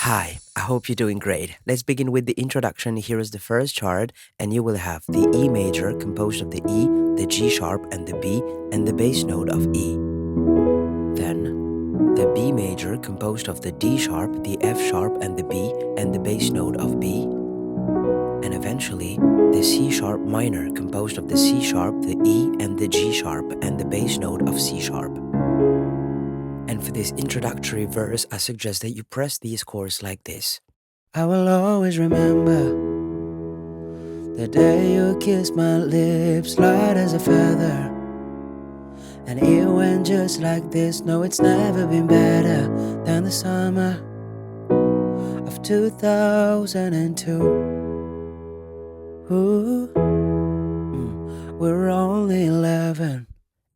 Hi, I hope you're doing great. Let's begin with the introduction. Here is the first chord, and you will have the E major composed of the E, the G sharp, and the B, and the bass note of E. Then, the B major composed of the D sharp, the F sharp, and the B, and the bass note of B. And eventually, the C sharp minor composed of the C sharp, the E, and the G sharp, and the bass note of C sharp. And for this introductory verse, I suggest that you press these chords like this. I will always remember the day you kissed my lips, light as a feather. And it went just like this. No, it's never been better than the summer of 2002. Ooh, we're only 11.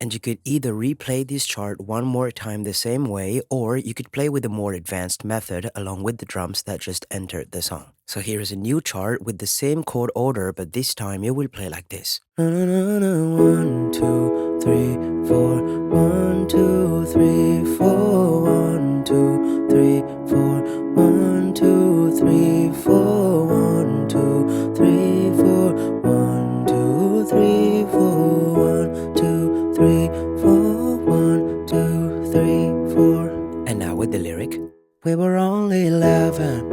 And you could either replay this chart one more time the same way, or you could play with a more advanced method along with the drums that just entered the song. So here is a new chart with the same chord order, but this time you will play like this. 1, 2, 3, 4. 1, 2, 3, 4. 1, 2, 3, 4. 1, 2, 3, 4. 1, 2, 3, 4. 1, 2, 3, 4. 1, 2, 3, 4. 1, 2, 3, 4. And now with the lyric. We were only 11,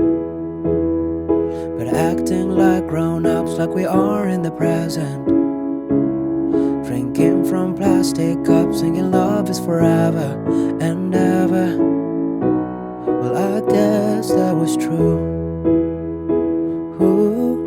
but acting like grown-ups, like we are in the present. Drinking from plastic cups, singing love is forever and ever. Well, I guess that was true. Ooh.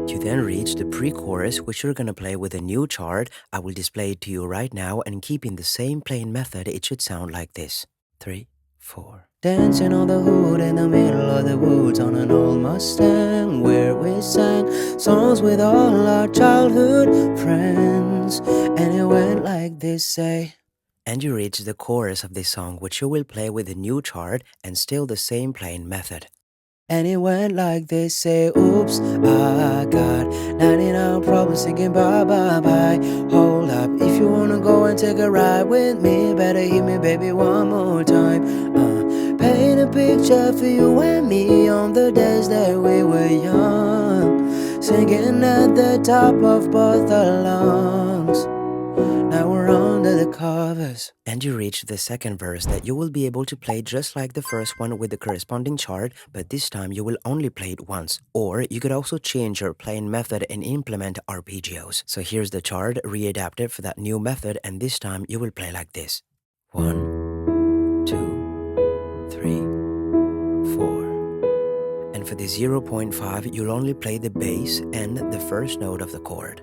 You then reach the pre-chorus, which you're gonna play with a new chart. I will display it to you right now, and keeping the same playing method, it should sound like this. 3, 4. Dancing on the hood in the middle of the woods on an old Mustang, where we sang songs with all our childhood friends. And it went like this, say. And you reach the chorus of this song, which you will play with a new chart and still the same playing method. And it went like this, say, oops, I got 99 problems singing bye, bye, bye. Hold up, if you wanna go and take a ride with me, better hit me, baby, one more time. Paint a picture for you and me on the days that we were young, singing at the top of both our lungs. Now we're under the covers. And you reach the second verse that you will be able to play just like the first one with the corresponding chart, but this time you will only play it once. Or you could also change your playing method and implement arpeggios. So here's the chart readapted for that new method, and this time you will play like this. 1, 2, 3, 4. And for the 0.5, you'll only play the bass and the first note of the chord.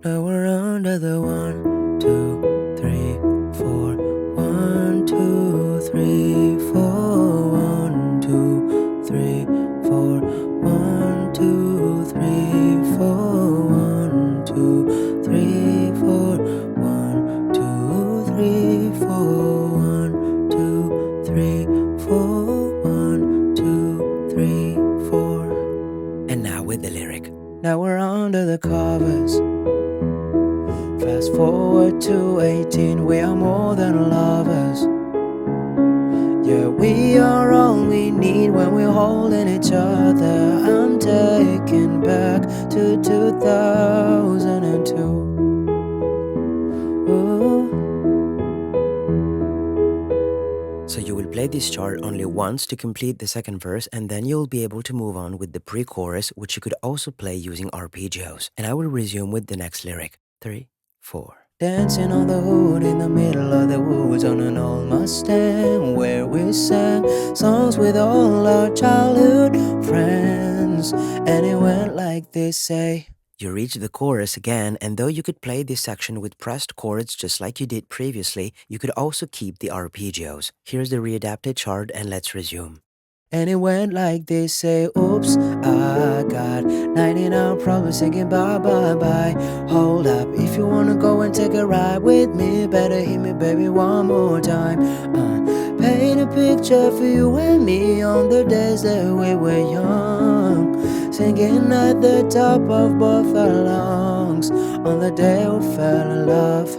Now we're under the 1, 2, 3, 4. 1, 2, 3, 4. 1, 2, 3, 4. 1, 2, 3, 4. 1, 2, 3, 4. 1, 2, 3, 4. 1, 2, 3, 4. 1, 2, 3, 4. And now with the lyric. Now we're under the covers. Fast forward to 18, we are more than lovers. Yeah, we are all we need when we're holding each other. I'm taken back to 2002. Ooh. So you will play this chart only once to complete the second verse, and then you'll be able to move on with the pre-chorus, which you could also play using arpeggios. And I will resume with the next lyric. 3, 4. Dancing on the hood in the middle of the woods on an old Mustang, where we sang songs with all our childhood friends. And it went like this, say. You reach the chorus again, and though you could play this section with pressed chords just like you did previously, you could also keep the arpeggios. Here's the readapted chart, and let's resume. And it went like this, say, oops, I got 99 problems singing bye, bye, bye. Hold up, if you wanna go and take a ride with me, better hit me, baby, one more time. Paint a picture for you and me on the days that we were young, singing at the top of both our lungs, on the day we fell in love.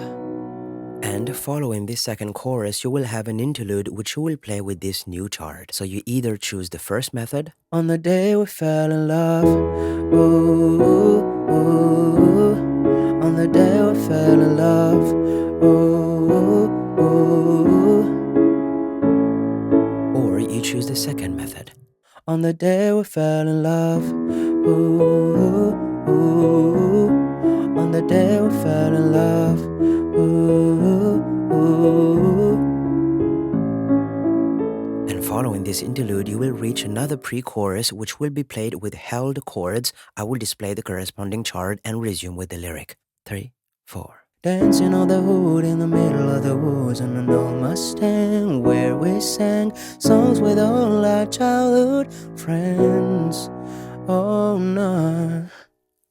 And following this second chorus, you will have an interlude which you will play with this new chord. So you either choose the first method. On the day we fell in love, ooh, ooh, on the day we fell in love, ooh, ooh, Or you choose the second method. on the day we fell in love, ooh, ooh, on the day we fell in love, ooh, ooh. And following this interlude, you will reach another pre-chorus which will be played with held chords. I will display the corresponding chord and resume with the lyric. 3, 4. Dancing on the hood in the middle of the woods on an old Mustang, where we sang songs with all our childhood friends. Oh no.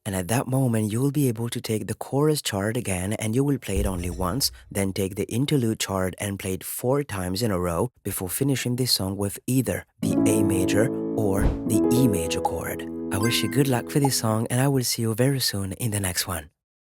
And at that moment, you will be able to take the chorus chord again and you will play it only once, then take the interlude chord and play it 4 times in a row before finishing this song with either the A major or the E major chord. I wish you good luck for this song and I will see you very soon in the next one.